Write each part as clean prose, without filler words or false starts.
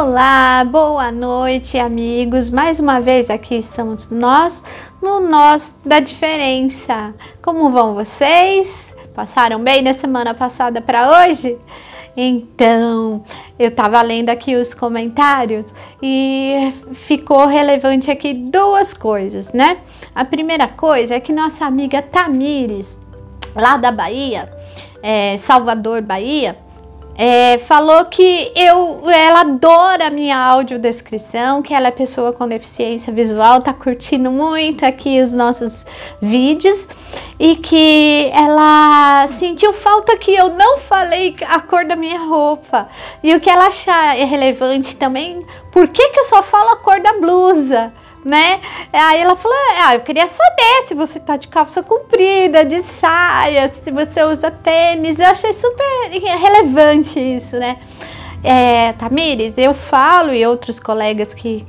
Olá, boa noite, amigos. Mais uma vez aqui estamos nós no Nós da Diferença. Como vão vocês? Passaram bem da semana passada para hoje? Então, eu estava lendo aqui os comentários e ficou relevante aqui duas coisas, né? A primeira coisa é que nossa amiga Tamires, lá da Bahia, Salvador, Bahia, falou que ela adora a minha audiodescrição, que ela é pessoa com deficiência visual, tá curtindo muito aqui os nossos vídeos e que ela sentiu falta que eu não falei a cor da minha roupa. E o que ela acha relevante também, por que eu só falo a cor da blusa? Né? Aí ela falou, eu queria saber se você tá de calça comprida, de saia, se você usa tênis. Eu achei super relevante isso, né? Tamires, eu falo, e outros colegas que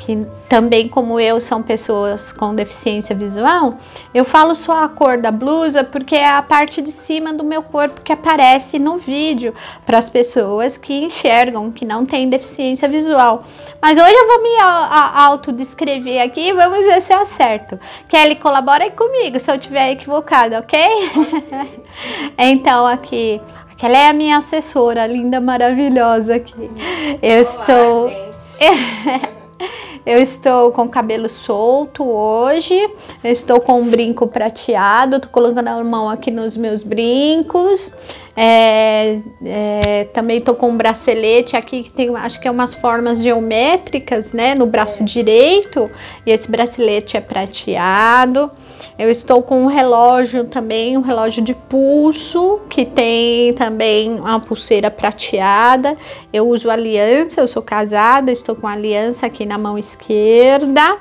também, como eu, são pessoas com deficiência visual, eu falo só a cor da blusa porque é a parte de cima do meu corpo que aparece no vídeo para as pessoas que enxergam, que não têm deficiência visual. Mas hoje eu vou me autodescrever aqui e vamos ver se eu acerto. Kelly, colabora aí comigo se eu estiver equivocada, ok? Então, aqui... Ela é a minha assessora, linda, maravilhosa aqui. Eu estou com o cabelo solto hoje, eu estou com um brinco prateado, tô colocando a mão aqui nos meus brincos. Também tô com um bracelete aqui que tem, acho que é umas formas geométricas, né, no braço direito, e esse bracelete é prateado. Eu estou com um relógio também, um relógio de pulso, que tem também uma pulseira prateada. Eu uso aliança, eu sou casada, estou com aliança aqui na mão esquerda.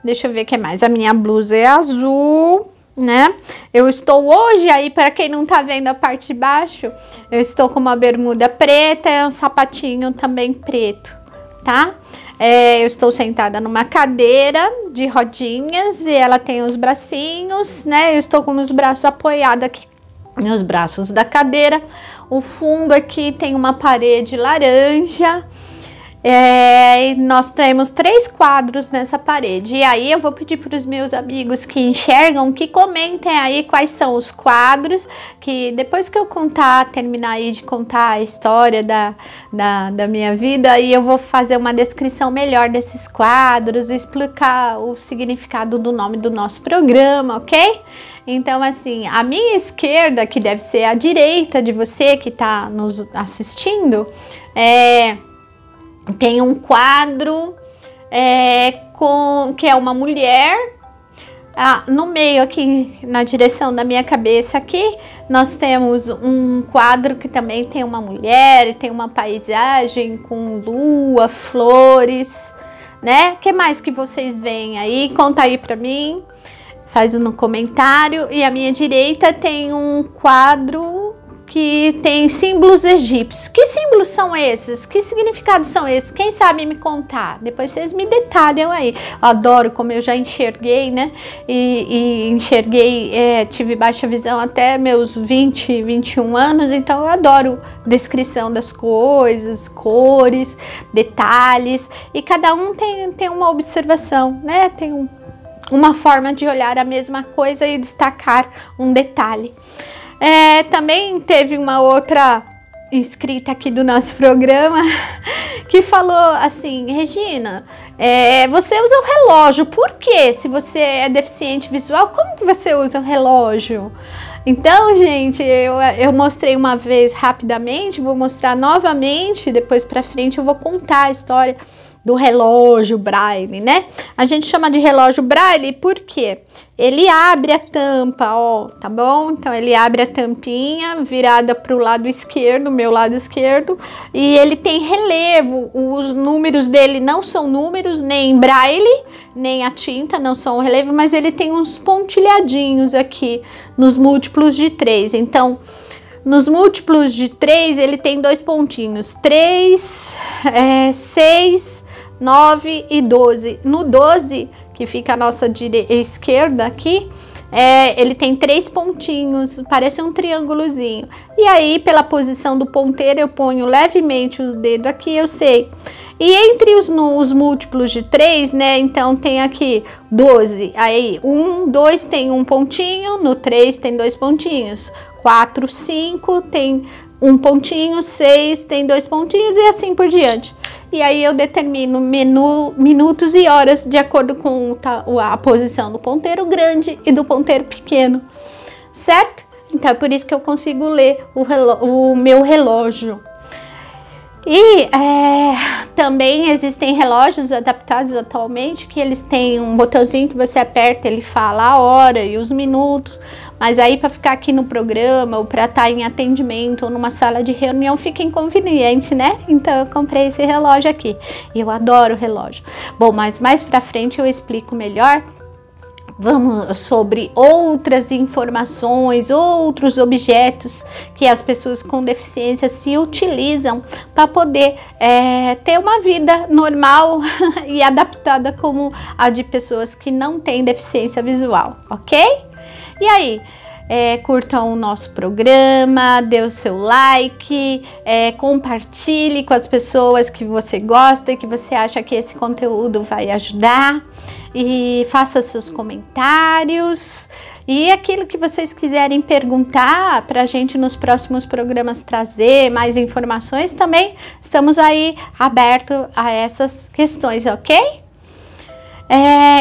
Deixa eu ver o que mais. A minha blusa é azul, né? Eu estou hoje aí, para quem não tá vendo a parte de baixo, eu estou com uma bermuda preta e um sapatinho também preto, tá? Eu estou sentada numa cadeira de rodinhas e ela tem os bracinhos, né? Eu estou com os braços apoiados aqui nos braços da cadeira. O fundo aqui tem uma parede laranja. E nós temos 3 quadros nessa parede. E aí eu vou pedir para os meus amigos que enxergam que comentem aí quais são os quadros, que depois que eu terminar aí de contar a história da minha vida, aí eu vou fazer uma descrição melhor desses quadros, explicar o significado do nome do nosso programa, ok? Então, assim, a minha esquerda, que deve ser a direita de você que está nos assistindo, tem um quadro que é uma mulher. No meio aqui, na direção da minha cabeça aqui, nós temos um quadro que também tem uma mulher, tem uma paisagem com lua, flores, né? O que mais que vocês veem aí? Conta aí pra mim, faz no comentário. E à minha direita tem um quadro que tem símbolos egípcios. Que símbolos são esses? Que significados são esses? Quem sabe me contar? Depois vocês me detalham aí. Eu adoro, como eu já enxerguei, né? E enxerguei, tive baixa visão até meus 20, 21 anos, então eu adoro descrição das coisas, cores, detalhes, e cada um tem uma observação, né? Tem uma forma de olhar a mesma coisa e destacar um detalhe. Também teve uma outra inscrita aqui do nosso programa que falou assim: Regina, você usa o relógio, por quê? Se você é deficiente visual, como que você usa o relógio? Então, gente, eu mostrei uma vez rapidamente, vou mostrar novamente, depois pra frente eu vou contar a história do relógio Braille, né? A gente chama de relógio Braille porque ele abre a tampa, ó, tá bom? Então ele abre a tampinha virada para o lado esquerdo, meu lado esquerdo, e ele tem relevo. Os números dele não são números, nem em Braille, nem a tinta não são relevo, mas ele tem uns pontilhadinhos aqui nos múltiplos de 3. Então, nos múltiplos de 3, ele tem 2 pontinhos, 3, 6, 9 e 12. No 12, que fica a nossa esquerda aqui, ele tem 3 pontinhos, parece um triângulozinho. E aí, pela posição do ponteiro, eu ponho levemente os dedos aqui, eu sei. E entre os múltiplos de 3, né, então tem aqui 12, aí 1, 2 tem um pontinho, no 3 tem 2 pontinhos, 4, 5 tem um pontinho, 6 tem 2 pontinhos e assim por diante. E aí eu determino minutos e horas de acordo com a posição do ponteiro grande e do ponteiro pequeno, certo? Então é por isso que eu consigo ler o meu relógio. E também existem relógios adaptados atualmente que eles têm um botãozinho que você aperta, ele fala a hora e os minutos, mas aí para ficar aqui no programa ou para estar em atendimento ou numa sala de reunião fica inconveniente, né? Então eu comprei esse relógio aqui e eu adoro relógio. Bom, mas mais para frente eu explico melhor. Vamos sobre outras informações, outros objetos que as pessoas com deficiência se utilizam para poder ter uma vida normal e adaptada como a de pessoas que não têm deficiência visual, ok? E aí, curtam o nosso programa, dê o seu like, compartilhe com as pessoas que você gosta e que você acha que esse conteúdo vai ajudar. E faça seus comentários e aquilo que vocês quiserem perguntar para a gente nos próximos programas trazer mais informações, também estamos aí abertos a essas questões, ok?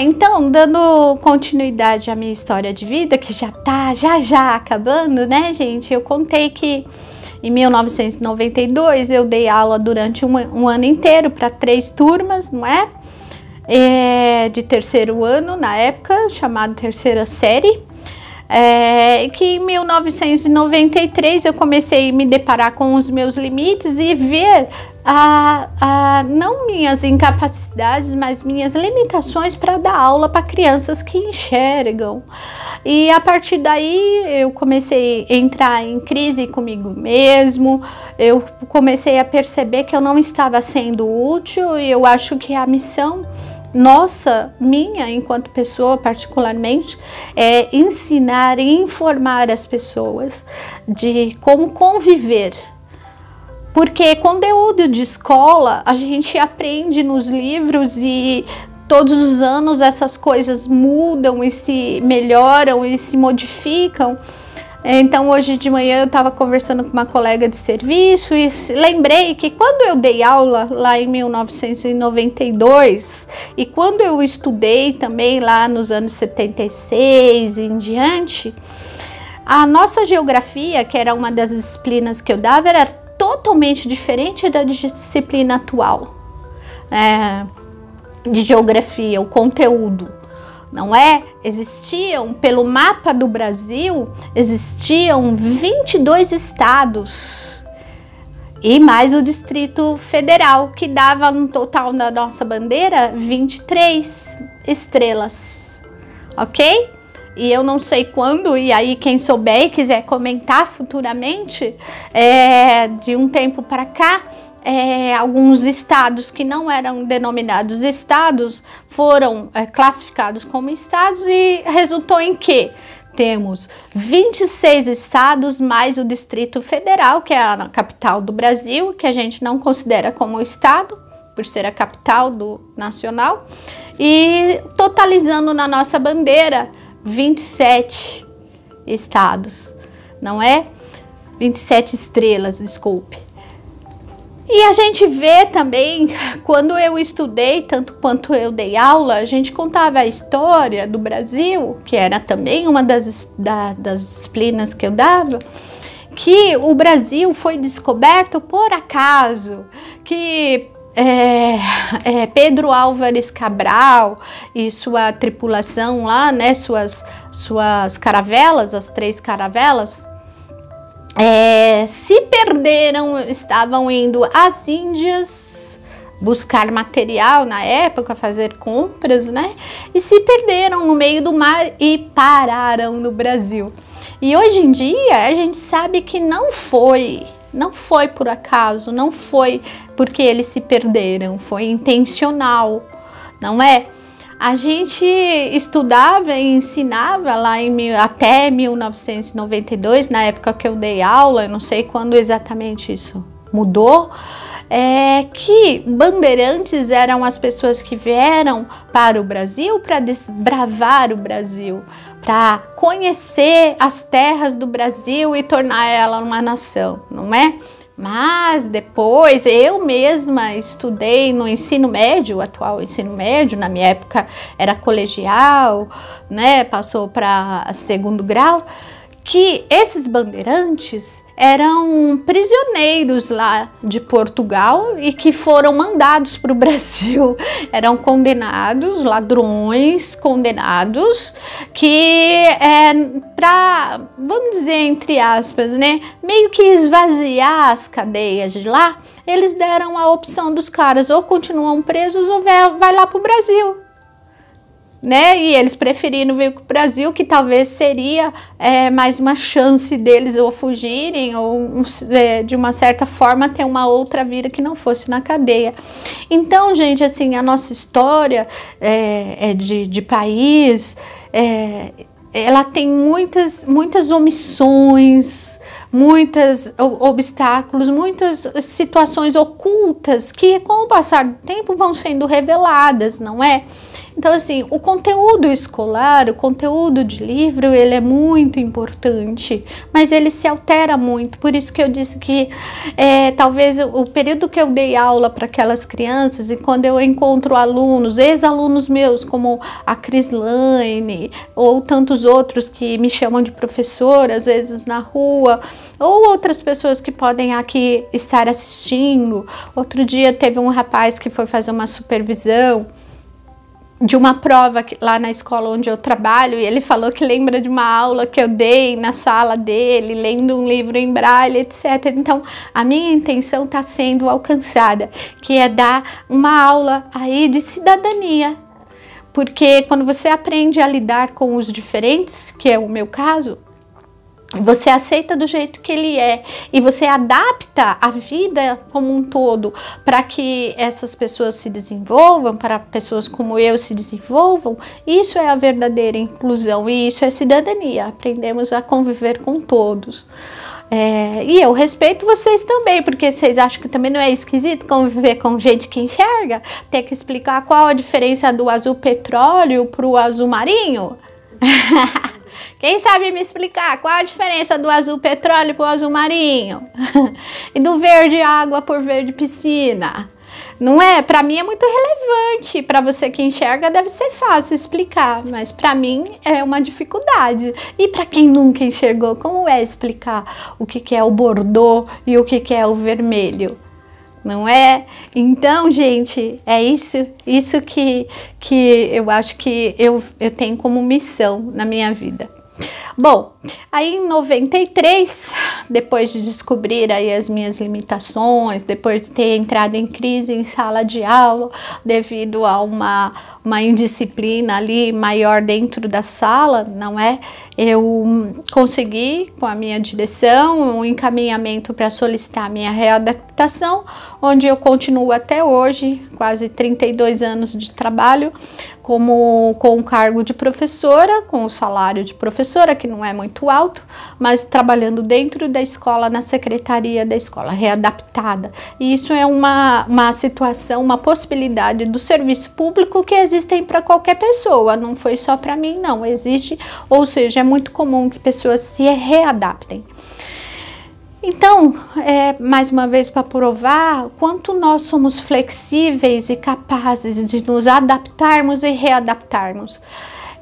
Então, dando continuidade à minha história de vida, que já tá já acabando, né, gente? Eu contei que em 1992 eu dei aula durante um ano inteiro para 3 turmas, não é? De terceiro ano, na época, chamado terceira série, que em 1993 eu comecei a me deparar com os meus limites e ver não minhas incapacidades, mas minhas limitações para dar aula para crianças que enxergam. E a partir daí eu comecei a entrar em crise comigo mesmo, eu comecei a perceber que eu não estava sendo útil e eu acho que a missão minha, enquanto pessoa particularmente, é ensinar e informar as pessoas de como conviver. Porque conteúdo de escola a gente aprende nos livros e todos os anos essas coisas mudam e se melhoram e se modificam. Então hoje de manhã eu estava conversando com uma colega de serviço e lembrei que quando eu dei aula lá em 1992 e quando eu estudei também lá nos anos 76 e em diante, a nossa geografia, que era uma das disciplinas que eu dava, era totalmente diferente da disciplina atual de geografia, o conteúdo. Não é? Existiam, pelo mapa do Brasil, existiam 22 estados e mais o Distrito Federal, que dava no total da nossa bandeira 23 estrelas, ok? E eu não sei quando, e aí quem souber e quiser comentar futuramente, de um tempo para cá, alguns estados que não eram denominados estados foram classificados como estados e resultou em que temos 26 estados mais o Distrito Federal, que é a capital do Brasil, que a gente não considera como estado, por ser a capital do nacional, e totalizando na nossa bandeira 27 estados, não é? 27 estrelas, desculpe. E a gente vê também, quando eu estudei, tanto quanto eu dei aula, a gente contava a história do Brasil, que era também uma das disciplinas que eu dava, que o Brasil foi descoberto por acaso, que Pedro Álvares Cabral e sua tripulação lá, né, suas caravelas, as 3 caravelas, se perderam, estavam indo às Índias buscar material na época, fazer compras, né? E se perderam no meio do mar e pararam no Brasil. E hoje em dia a gente sabe que não foi por acaso, não foi porque eles se perderam, foi intencional, não é? A gente estudava e ensinava lá até 1992, na época que eu dei aula, eu não sei quando exatamente isso mudou, que bandeirantes eram as pessoas que vieram para o Brasil para desbravar o Brasil, para conhecer as terras do Brasil e tornar ela uma nação, não é? Mas depois eu mesma estudei no ensino médio, o atual ensino médio, na minha época era colegial, né? Passou para segundo grau, que esses bandeirantes eram prisioneiros lá de Portugal e que foram mandados para o Brasil. Eram condenados, ladrões condenados, que para, vamos dizer entre aspas, né, meio que esvaziar as cadeias de lá, eles deram a opção dos caras ou continuam presos ou vai lá para o Brasil. Né? E eles preferiram vir para o Brasil, que talvez seria mais uma chance deles ou fugirem ou de uma certa forma ter uma outra vida que não fosse na cadeia. Então, gente, assim, a nossa história de país, ela tem muitas omissões, muitos obstáculos, muitas situações ocultas que com o passar do tempo vão sendo reveladas, não é? Então, assim, o conteúdo escolar, o conteúdo de livro, ele é muito importante, mas ele se altera muito. Por isso que eu disse que talvez o período que eu dei aula para aquelas crianças e quando eu encontro alunos, ex-alunos meus, como a Crislaine ou tantos outros que me chamam de professora, às vezes na rua, ou outras pessoas que podem aqui estar assistindo. Outro dia teve um rapaz que foi fazer uma supervisão de uma prova lá na escola onde eu trabalho, e ele falou que lembra de uma aula que eu dei na sala dele, lendo um livro em braille, etc. Então, a minha intenção está sendo alcançada, que é dar uma aula aí de cidadania, porque quando você aprende a lidar com os diferentes, que é o meu caso, você aceita do jeito que ele é e você adapta a vida como um todo para que essas pessoas se desenvolvam, para pessoas como eu se desenvolvam. Isso é a verdadeira inclusão e isso é cidadania. Aprendemos a conviver com todos. E eu respeito vocês também, porque vocês acham que também não é esquisito conviver com gente que enxerga? Ter que explicar qual a diferença do azul petróleo para o azul marinho? Quem sabe me explicar qual a diferença do azul petróleo para o azul marinho? E do verde água por verde piscina? Não é? Para mim é muito relevante. Para você que enxerga deve ser fácil explicar, mas para mim é uma dificuldade. E para quem nunca enxergou, como é explicar o que é o bordô e o que é o vermelho? Não é? Então, gente, é isso que eu acho que eu tenho como missão na minha vida. Bom, aí em 93, depois de descobrir aí as minhas limitações, depois de ter entrado em crise em sala de aula, devido a uma indisciplina ali maior dentro da sala, não é? Eu consegui, com a minha direção, um encaminhamento para solicitar a minha readaptação, onde eu continuo até hoje, quase 32 anos de trabalho, com o cargo de professora, com o salário de professora, que não é muito alto, mas trabalhando dentro da escola, na secretaria da escola, readaptada. E isso é uma situação, uma possibilidade do serviço público que existem para qualquer pessoa, não foi só para mim, não, existe, ou seja, é muito comum que pessoas se readaptem. Então, mais uma vez para provar quanto nós somos flexíveis e capazes de nos adaptarmos e readaptarmos.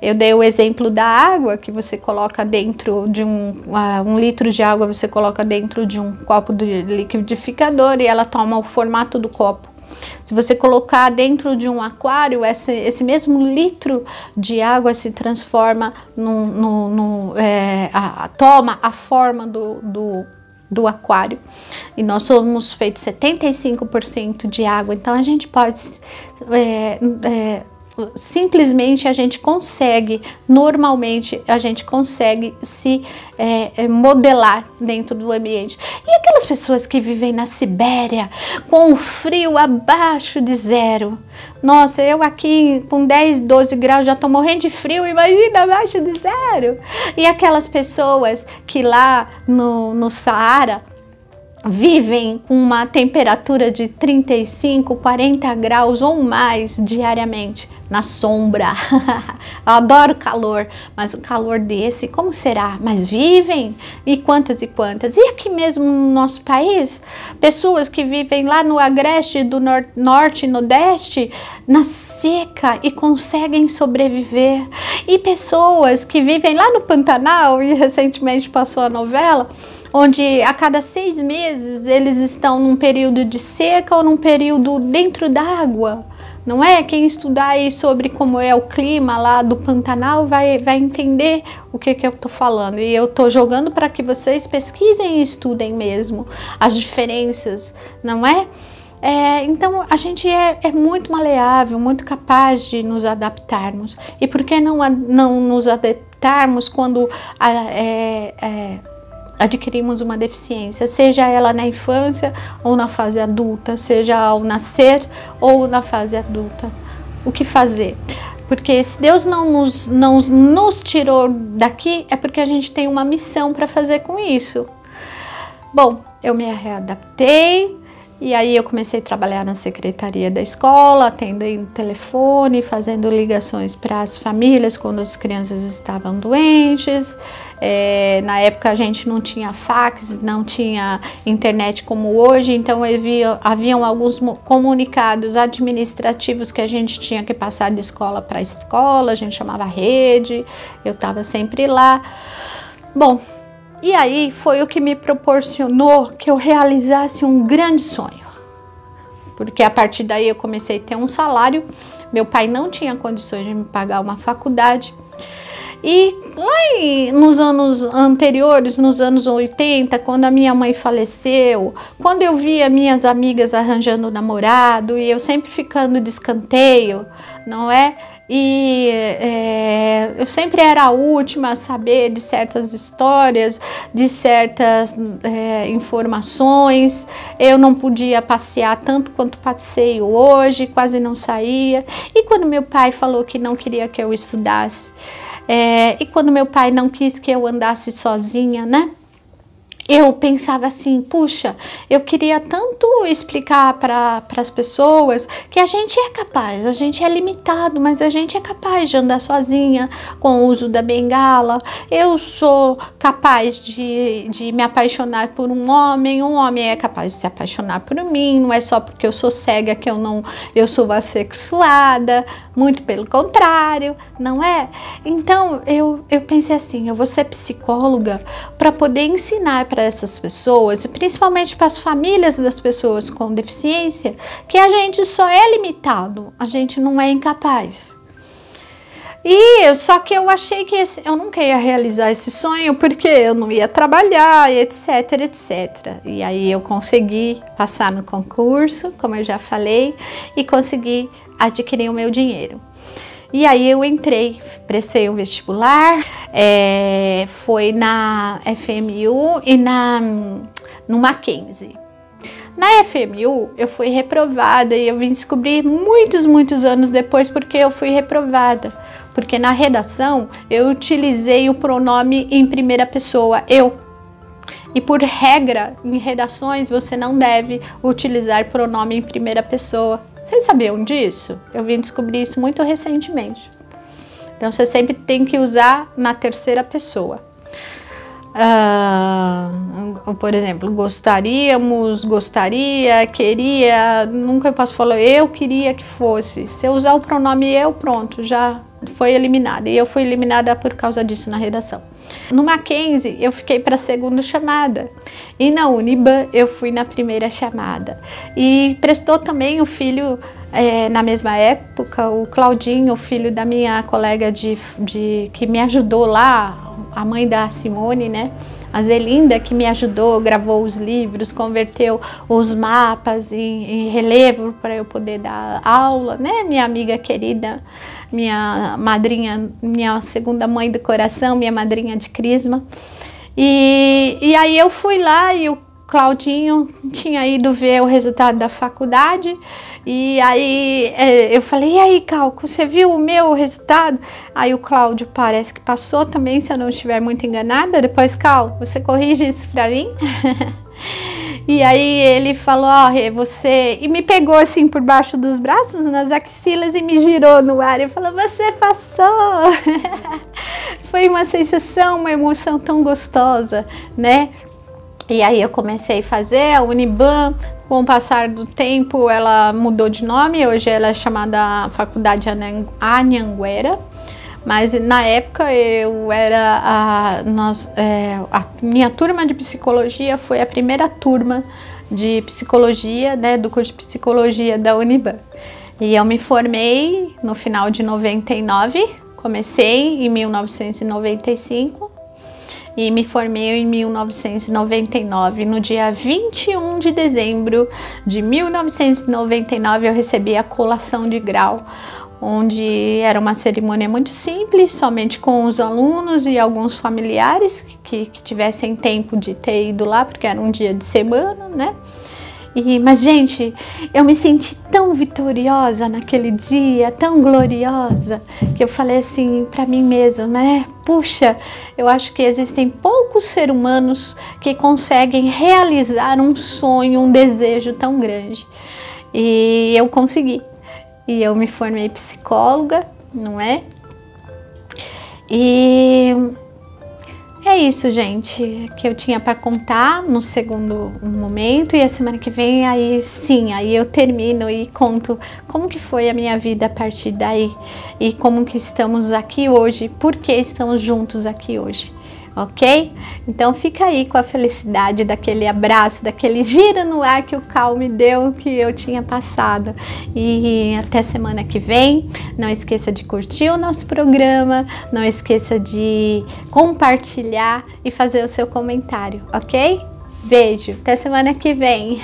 Eu dei o exemplo da água, que você coloca dentro de um litro de água, você coloca dentro de um copo de liquidificador e ela toma o formato do copo. Se você colocar dentro de um aquário, esse mesmo litro de água se transforma toma a forma do aquário. E nós somos feitos 75% de água, então a gente pode simplesmente a gente consegue, normalmente a gente consegue se modelar dentro do ambiente. E aquelas pessoas que vivem na Sibéria com o frio abaixo de zero? Nossa, eu aqui com 10, 12 graus já tô morrendo de frio, imagina abaixo de zero. E aquelas pessoas que lá no Saara vivem com uma temperatura de 35, 40 graus ou mais diariamente, na sombra. Eu adoro calor, mas o calor desse, como será? Mas vivem? E quantas e quantas? E aqui mesmo no nosso país, pessoas que vivem lá no agreste do norte e nordeste, na seca e conseguem sobreviver. E pessoas que vivem lá no Pantanal, e recentemente passou a novela, onde a cada 6 meses eles estão num período de seca ou num período dentro d'água, não é? Quem estudar aí sobre como é o clima lá do Pantanal vai entender o que eu tô falando. E eu tô jogando para que vocês pesquisem e estudem mesmo as diferenças, não é? Então a gente é muito maleável, muito capaz de nos adaptarmos. E por que não nos adaptarmos quando adquirimos uma deficiência, seja ela na infância ou na fase adulta, seja ao nascer ou na fase adulta? O que fazer? Porque se Deus não nos tirou daqui, é porque a gente tem uma missão para fazer com isso. Bom, eu me readaptei. E aí eu comecei a trabalhar na secretaria da escola, atendendo telefone, fazendo ligações para as famílias quando as crianças estavam doentes. Na época a gente não tinha fax, não tinha internet como hoje, então haviam alguns comunicados administrativos que a gente tinha que passar de escola para escola, a gente chamava rede, eu estava sempre lá. Bom, e aí foi o que me proporcionou que eu realizasse um grande sonho. Porque a partir daí eu comecei a ter um salário, meu pai não tinha condições de me pagar uma faculdade. E lá nos anos anteriores, nos anos 80, quando a minha mãe faleceu, quando eu via minhas amigas arranjando namorado e eu sempre ficando de escanteio, não é? E eu sempre era a última a saber de certas histórias, de certas informações. Eu não podia passear tanto quanto passeio hoje, quase não saía. E quando meu pai falou que não queria que eu estudasse, e quando meu pai não quis que eu andasse sozinha, né? Eu pensava assim, puxa, eu queria tanto explicar para as pessoas que a gente é capaz, a gente é limitado, mas a gente é capaz de andar sozinha com o uso da bengala. Eu sou capaz de me apaixonar por um homem é capaz de se apaixonar por mim, não é só porque eu sou cega que eu sou assexuada, muito pelo contrário, não é? Então eu pensei assim, eu vou ser psicóloga para poder ensinar para essas pessoas, e principalmente para as famílias das pessoas com deficiência, que a gente só é limitado, a gente não é incapaz. E só que eu achei que eu nunca ia realizar esse sonho porque eu não ia trabalhar, etc, etc. E aí eu consegui passar no concurso, como eu já falei, e consegui adquirir o meu dinheiro. E aí eu entrei, prestei o vestibular, foi na FMU e no Mackenzie. Na FMU eu fui reprovada e eu vim descobrir muitos anos depois porque eu fui reprovada. Porque na redação eu utilizei o pronome em primeira pessoa, eu. E por regra, em redações você não deve utilizar pronome em primeira pessoa. Vocês sabiam disso? Eu vim descobrir isso muito recentemente. Então você sempre tem que usar na terceira pessoa. Por exemplo, gostaríamos, gostaria, queria, nunca eu posso falar eu queria que fosse. Se eu usar o pronome eu, pronto, já foi eliminada. E eu fui eliminada por causa disso na redação. No Mackenzie eu fiquei para a segunda chamada e na Uniban eu fui na primeira chamada. E prestou também o filho, na mesma época, o Claudinho, o filho da minha colega que me ajudou lá, a mãe da Simone, né? A Zelinda, que me ajudou, gravou os livros, converteu os mapas em relevo para eu poder dar aula, né? Minha amiga querida, minha madrinha, minha segunda mãe do coração, minha madrinha de crisma. E aí eu fui lá e o Claudinho tinha ido ver o resultado da faculdade. E aí eu falei, e aí, Cal, você viu o meu resultado? Aí o Cláudio parece que passou também, se eu não estiver muito enganada. Depois, Cal, você corrige isso pra mim? E aí ele falou, ó, você... E me pegou assim por baixo dos braços, nas axilas, e me girou no ar. E falou, você passou! Foi uma sensação, uma emoção tão gostosa, né? E aí eu comecei a fazer a Uniban. Com o passar do tempo, ela mudou de nome. Hoje ela é chamada Faculdade Anhanguera. Mas na época eu era a minha turma de psicologia foi a primeira turma de psicologia, né, do curso de psicologia da Uniban. E eu me formei no final de 99, comecei em 1995 e me formei em 1999. No dia 21 de dezembro de 1999 eu recebi a colação de grau, onde era uma cerimônia muito simples, somente com os alunos e alguns familiares que tivessem tempo de ter ido lá, porque era um dia de semana, né? Mas, gente, eu me senti tão vitoriosa naquele dia, tão gloriosa, que eu falei assim para mim mesma, né? Puxa, eu acho que existem poucos seres humanos que conseguem realizar um sonho, um desejo tão grande. E eu consegui. E eu me formei psicóloga, não é? E é isso, gente, que eu tinha para contar no segundo momento. E a semana que vem, aí sim, aí eu termino e conto como que foi a minha vida a partir daí. E como que estamos aqui hoje, por que estamos juntos aqui hoje. Ok? Então fica aí com a felicidade daquele abraço, daquele giro no ar que o Cal me deu, que eu tinha passado. E até semana que vem. Não esqueça de curtir o nosso programa, não esqueça de compartilhar e fazer o seu comentário, ok? Beijo, até semana que vem.